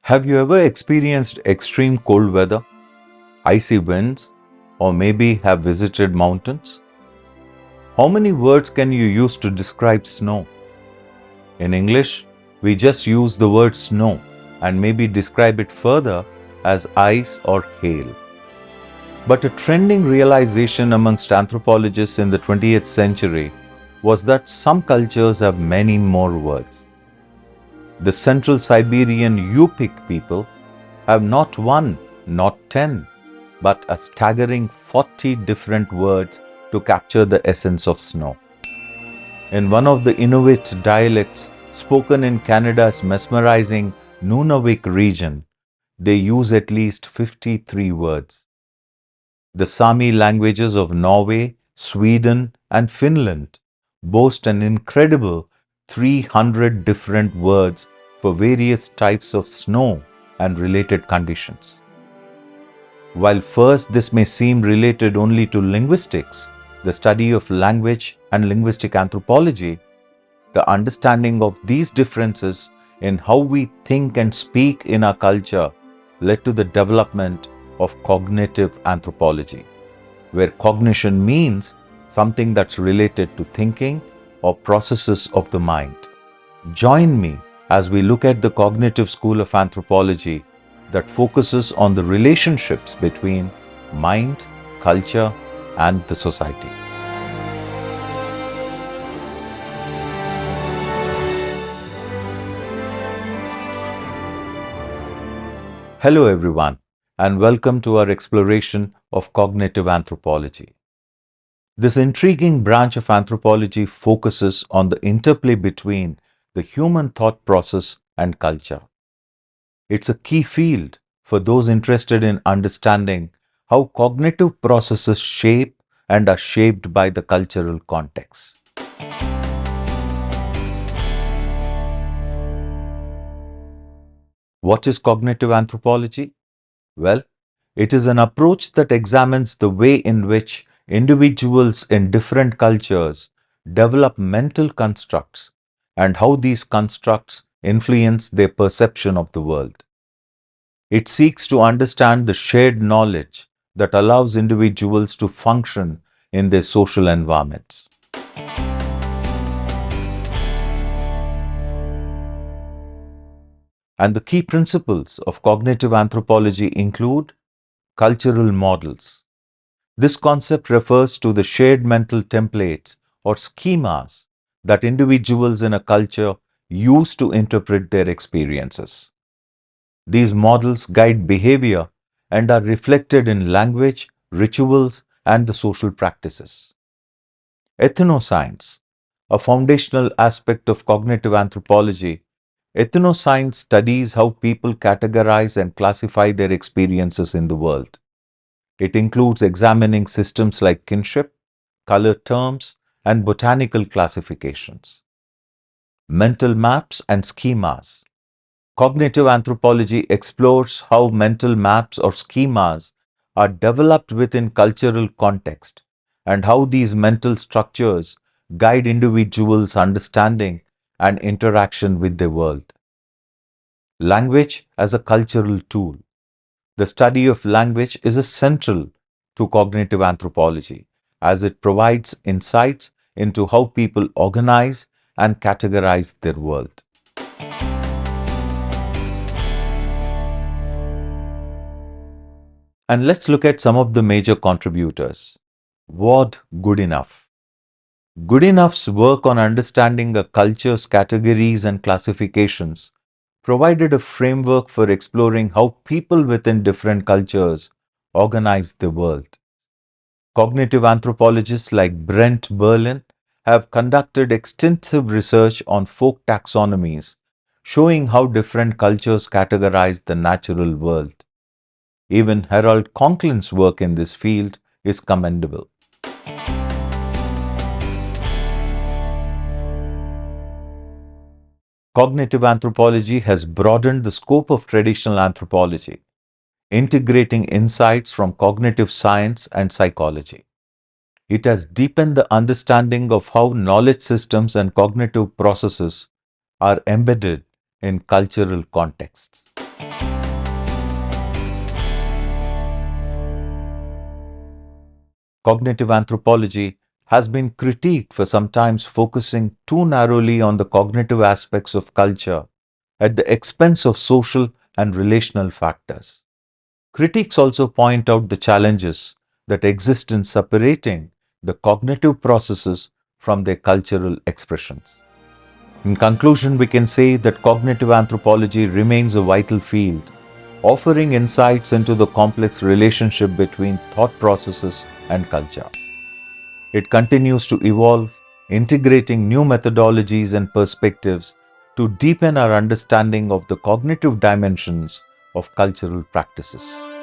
Have you ever experienced extreme cold weather, icy winds, or maybe have visited mountains? How many words can you use to describe snow? In English, we just use the word snow and maybe describe it further as ice or hail. But a trending realization amongst anthropologists in the 20th century was that some cultures have many more words. The Central Siberian Yupik people have not one, not 10, but a staggering 40 different words to capture the essence of snow. In one of the Inuit dialects spoken in Canada's mesmerizing Nunavik region, they use at least 53 words. The Sami languages of Norway, Sweden, and Finland boast an incredible 300 different words for various types of snow and related conditions. While first this may seem related only to linguistics, the study of language and linguistic anthropology, the understanding of these differences in how we think and speak in our culture led to the development of cognitive anthropology, where cognition means something that's related to thinking or processes of the mind. Join me as we look at the cognitive school of anthropology that focuses on the relationships between mind, culture, and the society. Hello everyone, and welcome to our exploration of cognitive anthropology. This intriguing branch of anthropology focuses on the interplay between the human thought process and culture. It's a key field for those interested in understanding how cognitive processes shape and are shaped by the cultural context. What is cognitive anthropology? Well, it is an approach that examines the way in which individuals in different cultures develop mental constructs and how these constructs influence their perception of the world. It seeks to understand the shared knowledge that allows individuals to function in their social environments. And the key principles of cognitive anthropology include cultural models. This concept refers to the shared mental templates or schemas that individuals in a culture use to interpret their experiences. These models guide behavior and are reflected in language, rituals, and the social practices. Ethnoscience, a foundational aspect of cognitive anthropology, ethnoscience studies how people categorize and classify their experiences in the world. It includes examining systems like kinship, color terms, and botanical classifications. Mental maps and schemas. Cognitive anthropology explores how mental maps or schemas are developed within cultural context and how these mental structures guide individuals' understanding and interaction with the world. Language as a cultural tool. The study of language is essential to cognitive anthropology as it provides insights into how people organize and categorize their world. And let's look at some of the major contributors. Ward Goodenough. Goodenough's work on understanding a culture's categories and classifications provided a framework for exploring how people within different cultures organize the world. Cognitive anthropologists like Brent Berlin have conducted extensive research on folk taxonomies, showing how different cultures categorize the natural world. Even Harold Conklin's work in this field is commendable. Cognitive anthropology has broadened the scope of traditional anthropology, integrating insights from cognitive science and psychology. It has deepened the understanding of how knowledge systems and cognitive processes are embedded in cultural contexts. Cognitive anthropology has been critiqued for sometimes focusing too narrowly on the cognitive aspects of culture at the expense of social and relational factors. Critics also point out the challenges that exist in separating the cognitive processes from their cultural expressions. In conclusion, we can say that cognitive anthropology remains a vital field, offering insights into the complex relationship between thought processes and culture. It continues to evolve, integrating new methodologies and perspectives to deepen our understanding of the cognitive dimensions of cultural practices.